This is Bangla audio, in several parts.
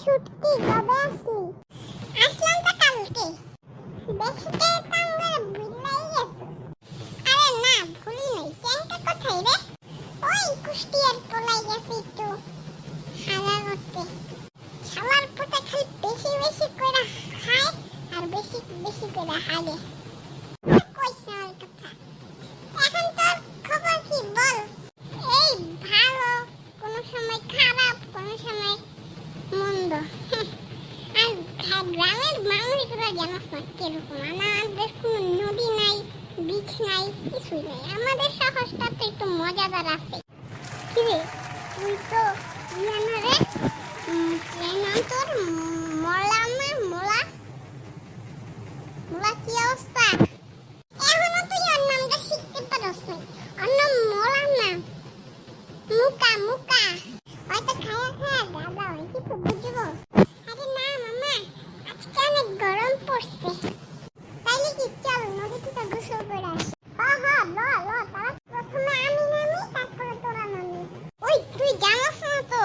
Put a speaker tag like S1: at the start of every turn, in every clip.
S1: শুটকি কবে আসলি? আসলাম তো কালকে। দেখতে টাঙ্গারে ভুলাই গেছে। আরে না, ভুলি নাই। ট্যাংটা কোথায় রে? ওই কুষ্টিয়ার টোলাই গেছে একটু হাগা করতে। শালার পুতে খালি বেশি বেশি করে খায় আর বেশি বেশি করে হাগে। কইছ না ওর কথা। এখন তোর খবর কি বল? এই ভালো, কোনো সময় খারাপ, কোনো সময় মন্দ। আর গ্রামের মানুষগুলো জানাস না কিরকম। আমাদের কোনো নদী নাই, বিচ নাই, কিছুই নাই। আমাদের শহরটা তো একটু মজাদার আছে। কিরে তুই তো জানা রে, নাম তোর মোলা না? মোলা মোলা কি অবস্থা? এখনো তুই ওর নামটা শিখতে পারস না। ওর নাম মোলা না, মুকা মুকা। হয়তো খায়া খায়া গাদা হয়, কিছু বুঝবো? আরে না মামা, আজকে অনেক গরম পড়ছে। তাইলে কি চল নদী থেকে গোসল করে আসি। হ্যাঁ ল ল, তারা প্রথমে আমি নামি, তারপরে তোরা নামি। ওই তুই জানাস না তো,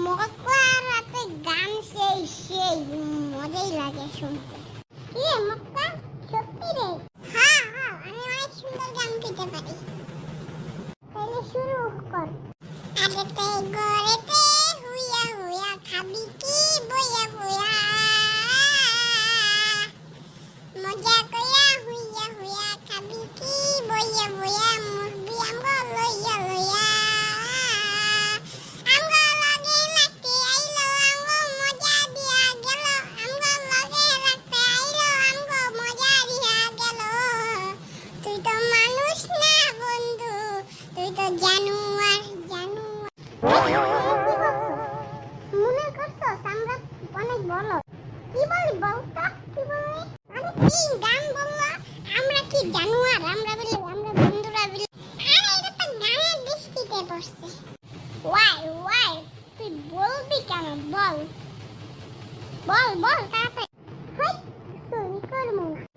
S1: মকলা রাতে গান সেই সেই মজাই লাগে শুনতে। কি রে মকলা, সত্যি রে? হ্যাঁ আমি অনেক সুন্দর গান গাইতে পারি। তাইলে শুরু কর। আগেতে গড়েতে হুইয়া হুইয়া খাবি কি বইয়া বইয়া, মজা কইয়া হুইয়া হুইয়া খাবি কি বইয়া বইয়া, মুরবি আমগো লইয়া লইয়া, আমগো লগে নাচতে আইলো, আমগো মজা দিয়া গেল, আমগো লগে রাখতে আইলো, আমগো মজা দিয়া গেল। তুই তো মানুষ না বন্ধু, তুই তো জানুয়ার জানুয়ার। মনে করছস আমরা অনেক বড়? কি বলি বলতো, কি বললি? আরে কি গান বললা? আমরা কি জানুয়ার? আমরা বলি, আমরা বন্ধুরা বলি। আরে এটা তো গানের দৃষ্টিতে পড়ছে। ওয়াই তুই বলবি কেন? বল বল বল তাড়াতাড়ি। হাই চুরি করবো না।